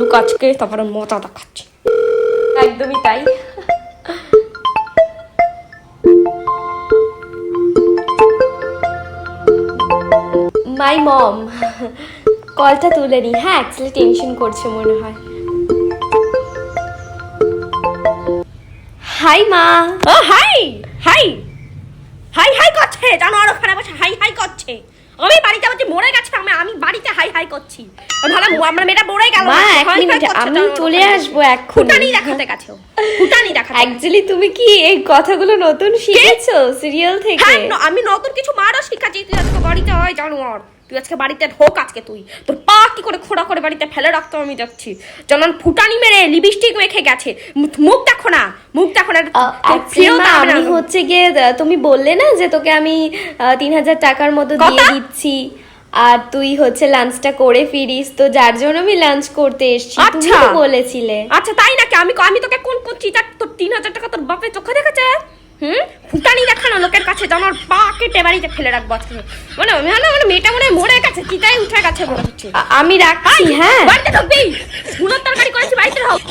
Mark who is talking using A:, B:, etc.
A: ঢুক আজকে, তারপরে মজা দেখাচ্ছি। একদমই তাই। মাই মম কলটা তুলে নি। হ্যাঁ অ্যাকচুয়ালি টেনশন করছে মনে হয়। হাই মা।
B: ও হাই হাই হাই হাই করছে, জানো আর ওখানে বসে হাই হাই করছে। আমি বাড়িতে বলছি মরে গেছে, আমি বাড়িতে হাই হাই করছি। ভালো আমার মেয়েটা মরে গেল।
A: মা এক মিনিট, আমি চলে আসবো এক্ষুনি।
B: ফুটানি দেখাতে গেছে, ফুটানি দেখাতে।
A: অ্যাকচুয়ালি তুমি কি এই কথাগুলো নতুন শিখেছো সিরিয়াল থেকে?
B: হ্যাঁ আমি নতুন কিছু মারও শিখাচ্ছি। তুই আজকে বাড়িতে হয় জানোয়ার, তুই আজকে বাড়িতে ঢোক আজকে। তুই তোর পা কি করে খোঁড়া করে বাড়িতে ফেলে রাখতো আমি দেখছি। যেমন ফুটানি মেরে লিপস্টিক মেখে গেছে। মুখ দেখো না, মুখ দেখো না।
A: আমি হচ্ছে গিয়ে, তুমি বললে না যে তোকে আমি 3000 টাকার মতো দিয়ে দিচ্ছি আর তুই হচ্ছে লাঞ্চটা করে ফিরিস, তো যার জন্য আমি লাঞ্চ করতে এসেছি। তুমি তো বলেছিলে।
B: আচ্ছা তাই নাকি? আমি তোকে কোন চিটা তোর 3000 টাকা তোর বাপে চোখে দেখেছে? ফুটানি দেখানো লোকের কাছে জানার পা কেটে বাড়িতে ফেলে রাখবো আজকে। মানে মেয়েটা মনে মরে গেছে, চিতায় উঠে গেছে মনে হচ্ছে।
A: আমি রাখছি। হ্যাঁ
B: বাড়িতে ঢুকবি, গুলোর তরকারি করেছি, বাড়িতে ঢুক।